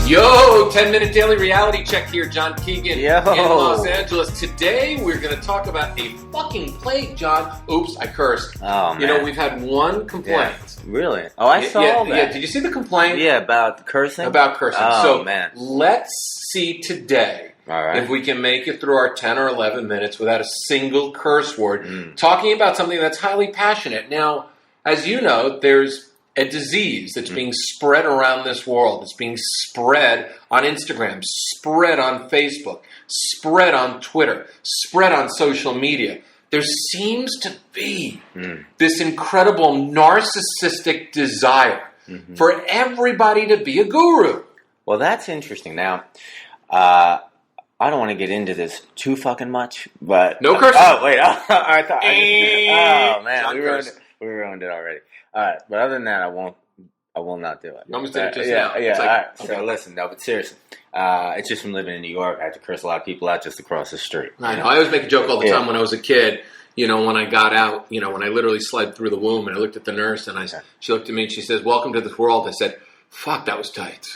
Yo, 10-minute daily reality check here. John Keegan Yo. in Los Angeles. Today, we're going to talk about a fucking plague, John. Oops, I cursed. Oh, man. You know, we've had one complaint. Yeah. Really? Oh, I saw that. Yeah, did you see the complaint? Yeah, about cursing? About cursing. Oh, so, man. let's see today if we can make it through our 10 or 11 minutes without a single curse word, talking about something that's highly passionate. Now, as you know, there's a disease that's being spread around this world. It's being spread on Instagram, spread on Facebook, spread on Twitter, spread on social media. There seems to be this incredible narcissistic desire for everybody to be a guru. Well, that's interesting. Now, I don't want to get into this too fucking much, but... No cursing. Oh, wait. I thought... oh, man. John We ruined it already. All right. But other than that, I will not do it. You almost did it just now. now. Yeah, It's like, all right. okay. So listen, no, but seriously. It's just from living in New York. I had to curse a lot of people out just across the street. I know. I always make a joke all the time when I was a kid. You know, when I got out, you know, when I literally slid through the womb and I looked at the nurse and she looked at me and she says, "Welcome to this world." I said, "Fuck, that was tight."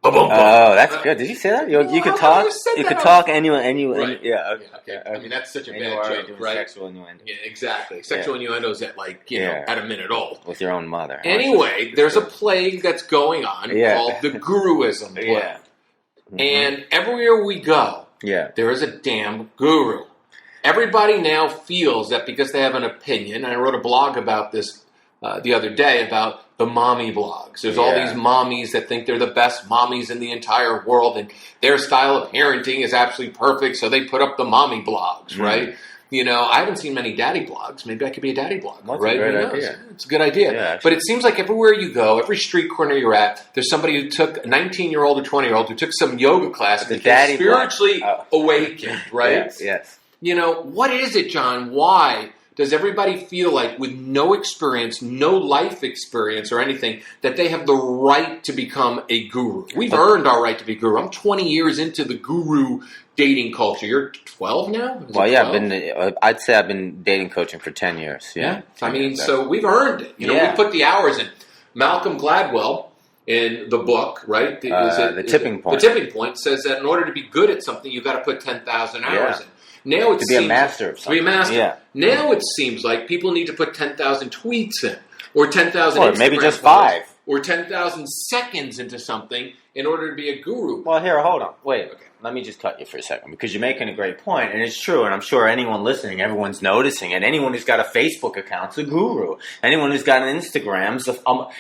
Oh, that's good. Did you say that? You could talk. You could talk anyone. Right. Yeah. Okay. I mean, that's such a Anywhere bad joke, right? Sexual innuendo. Yeah, exactly. Sexual innuendos at at a minute old. With your own mother. Anyway, there's a plague that's going on called the Guru-ism plague. Yeah. And everywhere we go, there is a damn guru. Everybody now feels that because they have an opinion, and I wrote a blog about this the other day about the mommy blogs. There's all these mommies that think they're the best mommies in the entire world, and their style of parenting is absolutely perfect, so they put up the mommy blogs, right? You know, I haven't seen many daddy blogs. Maybe I could be a daddy blog, right? That's a great idea. It's a good idea. Yeah, but it seems like everywhere you go, every street corner you're at, there's somebody who took a 19-year-old or 20-year-old who took some yoga class and became spiritually awakened, right? Yes. You know, what is it, John? Why does everybody feel like with no experience, no life experience or anything, that they have the right to become a guru? We've earned our right to be guru. I'm 20 years into the guru dating culture. You're 12 now? Well, yeah, I'd say I've been dating coaching for 10 years. Yeah. I mean, so we've earned it. You know, we put the hours in. Malcolm Gladwell, in the book, right? The Tipping Point. The Tipping Point says that in order to be good at something, you've got to put 10,000 hours in. Now it to be a master of something. To be a master. Yeah. Now it seems like people need to put 10,000 tweets in, or 10,000 Or maybe just 5. Or 10,000 seconds into something in order to be a guru. Well, here, hold on. Wait. Okay. Let me just cut you for a second, because you're making a great point, and it's true, and I'm sure anyone listening, everyone's noticing it. Anyone who's got a Facebook account's a guru. Anyone who's got an Instagram,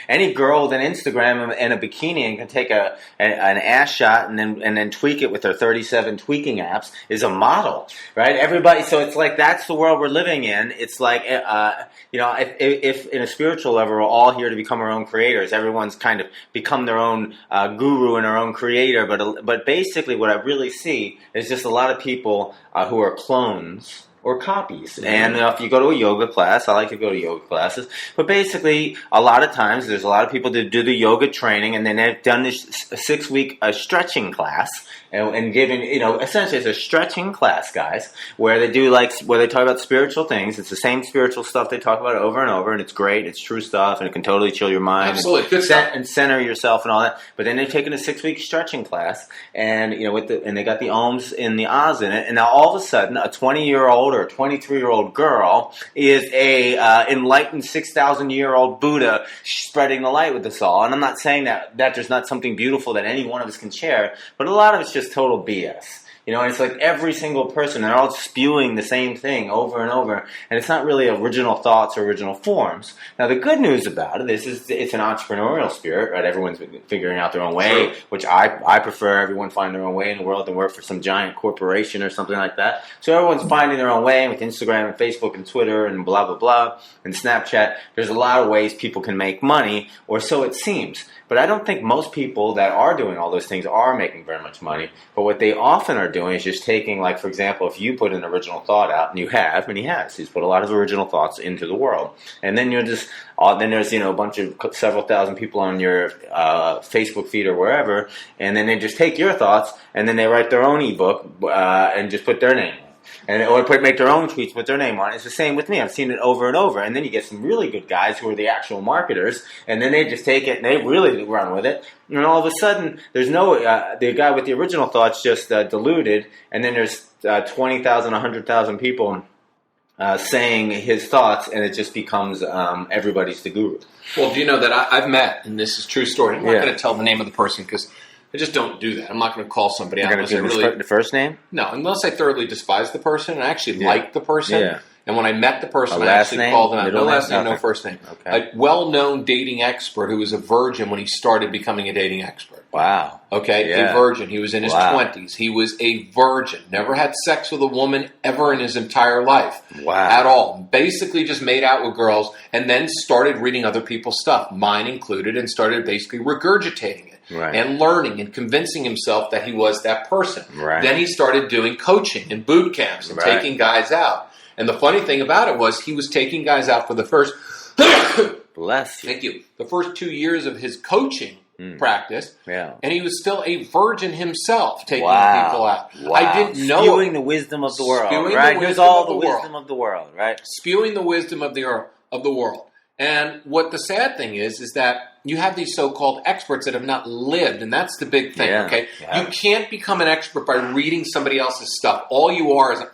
any girl with an Instagram and a bikini and can take an ass shot and then tweak it with her 37 tweaking apps is a model, right? Everybody, so it's like that's the world we're living in. It's like, if in a spiritual level we're all here to become our own creators, everyone's kind of become their own guru and their own creator, but basically what I really see is just a lot of people who are clones or copies. And if you go to a yoga class, I like to go to yoga classes, but basically a lot of times there's a lot of people that do the yoga training and then they've done this 6-week stretching class and given, essentially it's a stretching class, guys, where they do where they talk about spiritual things. It's the same spiritual stuff they talk about over and over, and it's great, it's true stuff, and it can totally chill your mind. Absolutely, good stuff. And center yourself and all that. But then they've taken a 6-week stretching class, and and they got the ohms and the ahs in it, and now all of a sudden a 20-year-old or a 23-year-old girl is a enlightened 6,000-year-old Buddha spreading the light with us all. And I'm not saying that there's not something beautiful that any one of us can share, but a lot of it's just total BS. And it's like every single person, they're all spewing the same thing over and over, and it's not really original thoughts or original forms. Now, the good news about it is it's an entrepreneurial spirit, right? Everyone's figuring out their own way, which I prefer everyone find their own way in the world than work for some giant corporation or something like that. So everyone's finding their own way with Instagram and Facebook and Twitter and blah, blah, blah, and Snapchat. There's a lot of ways people can make money, or so it seems. But I don't think most people that are doing all those things are making very much money. But what they often are doing is just taking, like, for example, if you put an original thought out, and you have, and he's put a lot of original thoughts into the world. And then there's a bunch of several thousand people on your Facebook feed or wherever, and then they just take your thoughts, and then they write their own ebook and just put their name in. or make their own tweets with their name on it. It's the same with me. I've seen it over and over. And then you get some really good guys who are the actual marketers, and then they just take it and they really run with it. And all of a sudden, there's no the guy with the original thoughts just diluted, and then there's 20,000, 100,000 people saying his thoughts, and it just becomes everybody's the guru. Well, do you know that I've met, and this is a true story. I'm not going to tell the name of the person because I just don't do that. I'm not going to call somebody out unless I really the first name. No, unless I thoroughly despise the person and I actually like the person. Yeah. And when I met the person, I actually called them out. No last name, no first name. Okay. A well-known dating expert who was a virgin when he started becoming a dating expert. Wow. Okay, a virgin. He was in his 20s. He was a virgin. Never had sex with a woman ever in his entire life. Wow. At all. Basically just made out with girls and then started reading other people's stuff, mine included, and started basically regurgitating it. Right. And learning and convincing himself that he was that person. Right. Then he started doing coaching and boot camps and taking guys out. And the funny thing about it was he was taking guys out for the first bless you. Thank you. The first 2 years of his coaching practice. Yeah. And he was still a virgin himself taking people out. Wow. I didn't know spewing the wisdom of the world. Right? Here's all the wisdom of the world, right? Spewing the wisdom of the world. And what the sad thing is that you have these so-called experts that have not lived, and that's the big thing, okay? Yeah. You can't become an expert by reading somebody else's stuff. All you are is a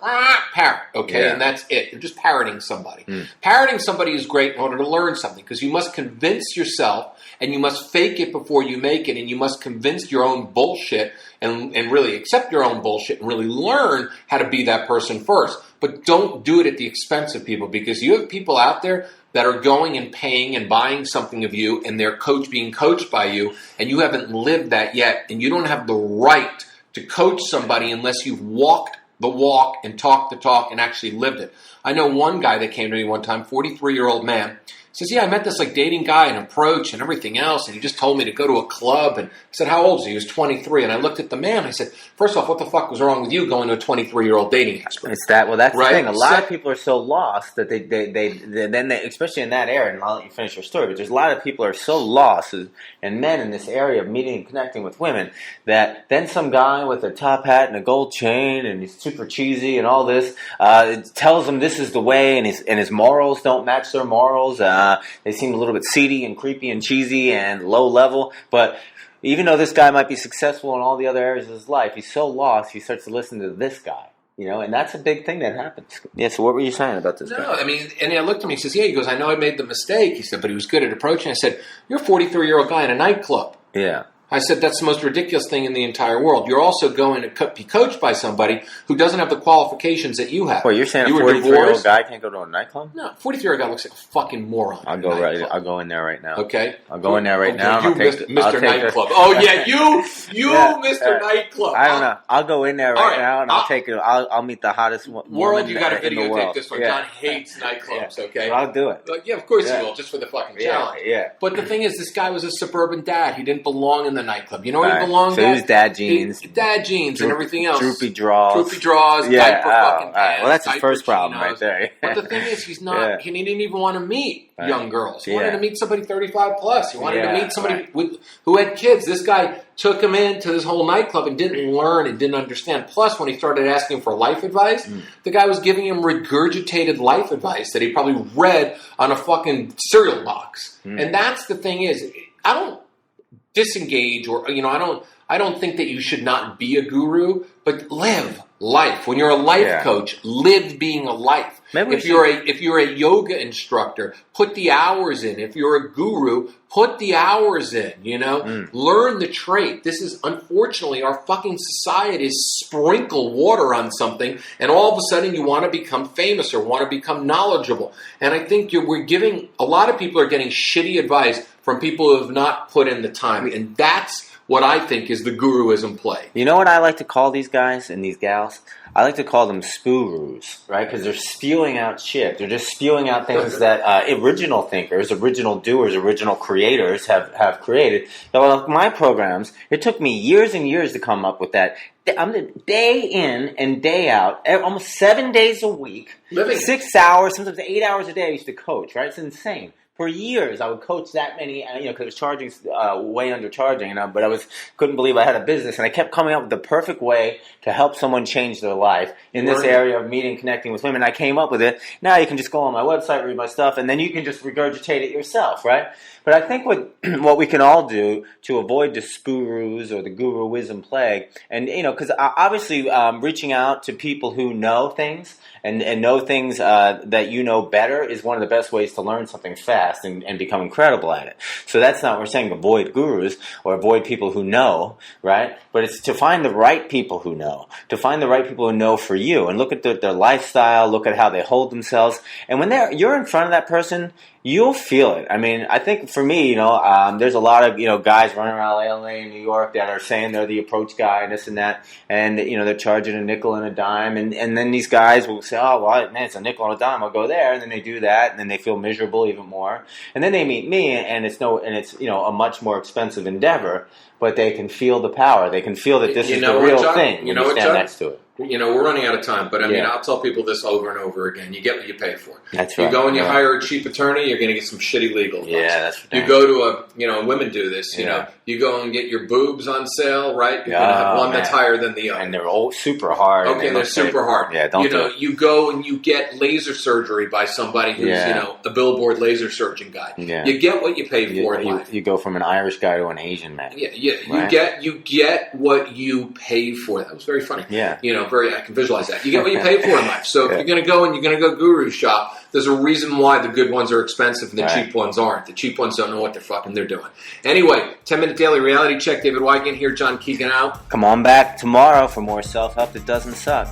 parrot, okay? Yeah. And that's it. You're just parroting somebody. Parroting somebody is great in order to learn something, because you must convince yourself, and you must fake it before you make it, and you must convince your own bullshit and really accept your own bullshit and really learn how to be that person first. But don't do it at the expense of people, because you have people out there that are going and paying and buying something of you, and they're being coached by you, and you haven't lived that yet, and you don't have the right to coach somebody unless you've walked the walk and talked the talk and actually lived it. I know one guy that came to me one time, 43-year-old man, says, yeah, I met this dating guy and approach and everything else, and he just told me to go to a club. And I said, how old is he? He was 23. And I looked at the man and I said, first off, what the fuck was wrong with you going to a 23-year-old dating expert? It's that. Well, that's the thing. A lot of people are so lost that they especially in that area, and I'll let you finish your story, but there's a lot of people are so lost, and men in this area of meeting and connecting with women, that then some guy with a top hat and a gold chain and he's super cheesy and all this tells them this is the way, and his morals don't match their morals. They seem a little bit seedy and creepy and cheesy and low level. But even though this guy might be successful in all the other areas of his life, he's so lost, he starts to listen to this guy. And that's a big thing that happens. Yeah, so what were you saying about this guy? No, I mean, and he looked at me, he says, yeah, he goes, I know I made the mistake. He said, but he was good at approaching. I said, you're a 43-year-old guy in a nightclub. Yeah. I said, that's the most ridiculous thing in the entire world. You're also going to be coached by somebody who doesn't have the qualifications that you have. Well, you're saying a 43-year-old guy can't go to a nightclub? No, 43-year-old guy looks like a fucking moron. I'll go in there right now. Okay? I'll go in there right now. You, Mr. Nightclub. Oh, yeah, you, Mr. Nightclub. I don't know. I'll go in there right now, and I'll take it. I'll meet the hottest woman world. You got to in the world. videotape this one. John hates nightclubs, okay? I'll do it. Yeah, of course you will, just for the fucking challenge. Yeah. But the thing is, this guy was a suburban dad. He didn't belong in the nightclub. You know where he belonged? So he was dad jeans. And everything else. Droopy draws. Diaper fucking pants. Well, that's his first problem right there. But the thing is, he's not. He didn't even want to meet young girls. He wanted to meet somebody 35 plus. He wanted to meet somebody who had kids. This guy took him into this whole nightclub and didn't learn and didn't understand. Plus, when he started asking for life advice, the guy was giving him regurgitated life advice that he probably read on a fucking cereal box. And that's the thing is, I don't disengage or, I don't think that you should not be a guru, but live life. When you're a life coach, live being a life. If you're a yoga instructor, put the hours in. If you're a guru, put the hours in, Learn the trait. This is, unfortunately, our fucking society is sprinkle water on something, and all of a sudden you want to become famous or want to become knowledgeable. And I think a lot of people are getting shitty advice from people who have not put in the time. And that's what I think is the Guru-ism play. You know what I like to call these guys and these gals? I like to call them spooroos, right? Because they're spewing out shit. They're just spewing out things that original thinkers, original doers, original creators have created. Now, my programs, it took me years and years to come up with that. I'm day in and day out, almost 7 days a week, 6 hours, sometimes 8 hours a day I used to coach, right? It's insane. For years, I would coach that many, because I was charging way undercharging, but couldn't believe I had a business, and I kept coming up with the perfect way to help someone change their life in this area of meeting, connecting with women. I came up with it. Now you can just go on my website, read my stuff, and then you can just regurgitate it yourself, right? But I think what we can all do to avoid the spurus or the Guru-ism plague, and because obviously reaching out to people who know things and know things that you know better is one of the best ways to learn something fast and become incredible at it. So that's not, we're saying avoid gurus or avoid people who know, right? But it's to find the right people who know, to find the right people who know for you, and look at their lifestyle, look at how they hold themselves, and when you're in front of that person, you'll feel it. I mean, I think for me, there's a lot of, guys running around LA and New York that are saying they're the approach guy and this and that, and, they're charging a nickel and a dime, and then these guys will say, oh, well, man, it's a nickel and a dime, I'll go there, and then they do that, and then they feel miserable even more, and then they meet me, and it's a much more expensive endeavor, but they can feel the power, they can feel that this is the real thing when you stand next to it. We're running out of time, but I'll tell people this over and over again. You get what you pay for. That's right. You go and you hire a cheap attorney, you're going to get some shitty legal advice. Yeah, that's right. You go to women do this, you go and get your boobs on sale, right? You're going to have one that's higher than the other. And they're all super hard. Okay, they're super hard. Yeah, don't do it. You go and you get laser surgery by somebody who's, a billboard laser surgeon guy. Yeah. You get what you pay for in life. You go from an Irish guy to an Asian man. Yeah, right? you get what you pay for. That was very funny. Yeah. I can visualize that. You get what you pay for in life. So if you're going to go and you're going to go guru shop, there's a reason why the good ones are expensive and the cheap ones aren't. The cheap ones don't know what they're doing. Anyway, 10-minute daily reality check. David Wygant here, John Keegan out. Come on back tomorrow for more self-help that doesn't suck.